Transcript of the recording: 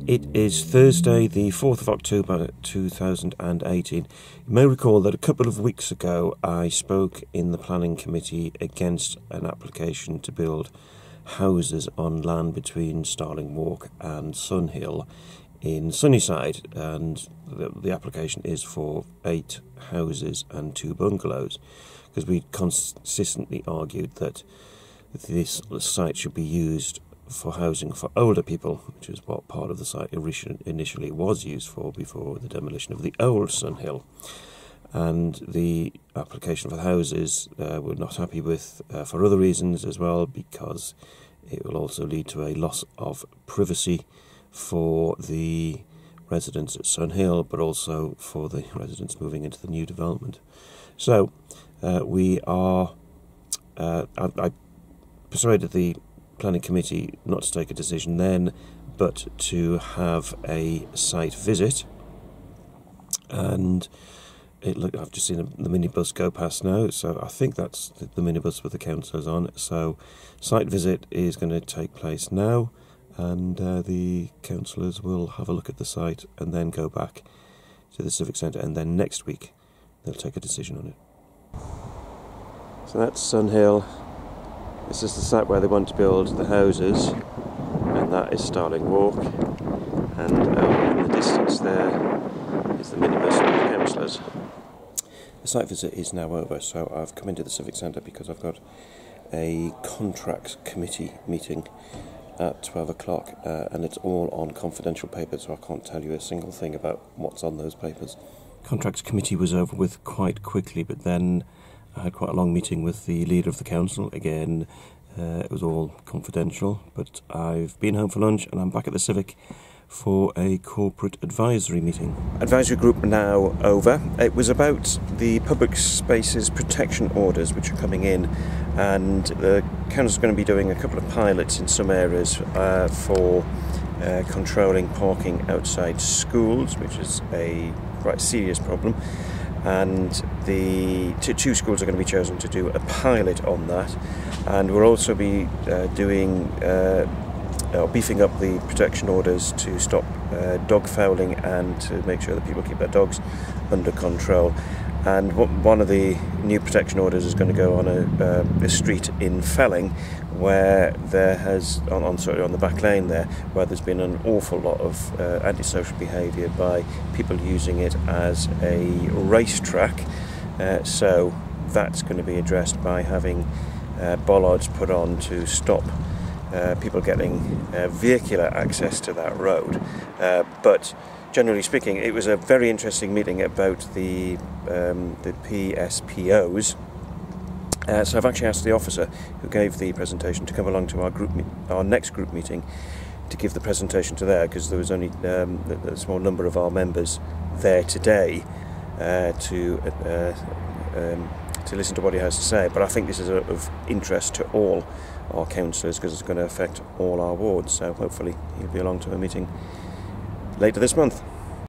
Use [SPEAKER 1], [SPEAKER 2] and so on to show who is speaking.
[SPEAKER 1] It is Thursday, the 4th of October 2018. You may recall that a couple of weeks ago I spoke in the Planning Committee against an application to build houses on land between Starling Walk and Sunhill in Sunniside, and the application is for 8 houses and 2 bungalows, because we consistently argued that this site should be used for housing for older people, which is what part of the site initially was used for before the demolition of the old Sunhill. And the application for the houses we're not happy with for other reasons as well, because it will also lead to a loss of privacy for the residents at Sunhill, but also for the residents moving into the new development. So I persuaded the Planning Committee not to take a decision then, but to have a site visit. And I've just seen the minibus go past now, so I think that's the minibus with the councillors on. So site visit is going to take place now, and the councillors will have a look at the site and then go back to the Civic Centre, and then next week they'll take a decision on it. So that's Sunhill. This is the site where they want to build the houses, and that is Starling Walk, and in the distance there is the minibus with the councillors. The site visit is now over, so I've come into the Civic Centre because I've got a contracts committee meeting at 12 o'clock, and it's all on confidential papers, so I can't tell you a single thing about what's on those papers. Contracts committee was over with quite quickly, but then I had quite a long meeting with the leader of the council. Again, it was all confidential, but I've been home for lunch and I'm back at the Civic for a corporate advisory meeting. Advisory group now over. It was about the public spaces protection orders which are coming in, and the council's going to be doing a couple of pilots in some areas for controlling parking outside schools, which is a quite serious problem. And the two schools are going to be chosen to do a pilot on that, and we'll also be beefing up the protection orders to stop dog fouling and to make sure that people keep their dogs under control. And one of the new protection orders is going to go on a street in Felling, where there has on the back lane there, where there's been an awful lot of antisocial behaviour by people using it as a racetrack. So that's going to be addressed by having bollards put on to stop people getting vehicular access to that road. But generally speaking, it was a very interesting meeting about the PSPOs. So I've actually asked the officer who gave the presentation to come along to our next group meeting to give the presentation to there, because there was only a small number of our members there today to listen to what he has to say. But I think this is of interest to all our councillors, because it's going to affect all our wards. So hopefully he'll be along to a meeting later this month.